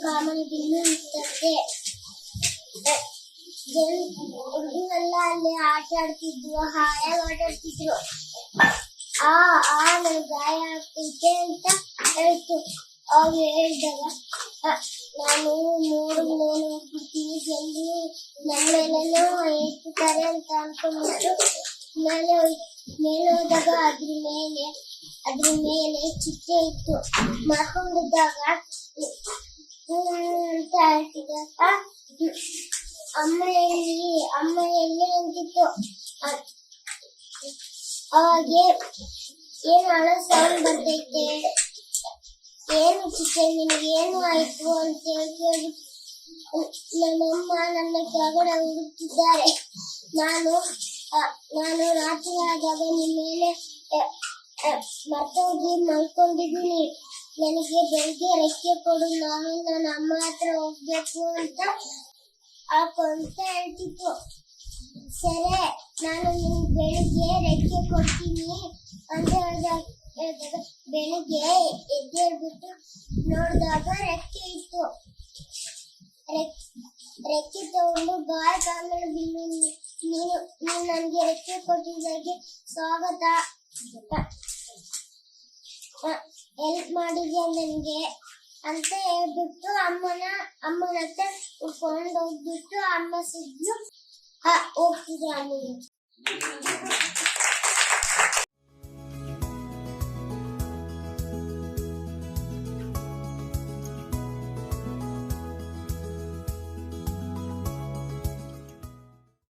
ಕಾಮನಬಿಲ್ಲು ಇತ್ತಂತೆ. ಹುಡುಗರೆಲ್ಲ ಅಲ್ಲಿ ಆಟ ಆಡ್ತಿದ್ರು, ಹಾಯಾಗಿ ಆಟ ಆಡ್ತಿದ್ರು. ನನ್ ಗಾಯ ಆಗ್ತೈತೆ ಅಂತ ಹೇಳ್ತು. ಅವಾಗ ಹೇಳಿದಾಗ ನಾನು ನೋಡಿದ್ಮೇಲೆ ಹೋಗ್ಬಿಡ್ತೀನಿ, ಜನರು ನನ್ನ ಮೇಲೇನೋ ಹೇಳ್ತಿದ್ದಾರೆ ಅಂತ ಅನ್ಕೊಂಡ್ಬಿಟ್ಟು ಮೇಲೆ ಹೋದಾಗ ಅದ್ರ ಮೇಲೆ ಚಿಟ್ಟೆ ಇತ್ತು. ಮರ್ಕೊಂಡಿದ್ದಾಗ ಅಂತ ಹೇಳ್ತಿದ್ದಾಗ ಅಮ್ಮ ಎಲ್ಲಿ ಅಂತಿತ್ತು. ಅವಾಗೆ ಏನು ಅಳೋ ಸೌಂಡ್ ಬರ್ತೈತೆ, ಏನು ಚಿಟ್ಟೆ ನಿನಗೇನು ಆಯ್ತು ಅಂತ ಕೇಳ್ಬಿಟ್ಟು ನಮ್ಮಮ್ಮ ನನ್ನ ಕೆಳಗಡೆ ಹುಡುಕ್ತಿದ್ದಾರೆ. ನಾನು ರಾತ್ರಿ ಆದಾಗ ನಿಮ್ಮ ಮೇಲೆ ಮರ್ತೋಗಿ ಮಲ್ಕೊಂಡಿದ್ದೀನಿ, ನನಗೆ ಬೆಳಿಗ್ಗೆ ರೆಕ್ಕೆ ಕೊಡು, ನಾನು ನನ್ನ ಅಮ್ಮ ಹತ್ರ ಹೋಗ್ಬೇಕು ಅಂತ ಹೇಳ್ತಿತ್ತು. ಸರಿ, ನಾನು ನಿಮ್ಗೆ ಬೆಳಿಗ್ಗೆ ರೆಕ್ಕೆ ಕೊಡ್ತೀನಿ ಅಂತ ಹೇಳಿದಾಗ ಬೆಳಿಗ್ಗೆ ಎದ್ದೇಳ್ಬಿಟ್ಟು ನೋಡಿದಾಗ ರೆಕ್ಕೆ ಇತ್ತು. ರೆಕ್ಕೆ ತಗೊಂಡು ಬಾಯ್ ಕಾಮನಬಿಲ್ಲು, ನೀನು ನನಗೆ ರೆಕ್ಕೆ ಕೊಟ್ಟಿದ್ದಕ್ಕೆ ಸ್ವಾಗತ, ಹೆಲ್ಪ್ ಮಾಡಿದ್ಯಾ ನನಗೆ ಅಂತ ಹೇಳ್ಬಿಟ್ಟು ಅಮ್ಮನ ಹತ್ರ ಉಟ್ಕೊಂಡು ಹೋಗ್ಬಿಟ್ಟು ಅಮ್ಮ ಸಿಗ್ಲು ಹೋಗ್ತಿದ್ರು ಅಮ್ಮನಿಗೆ.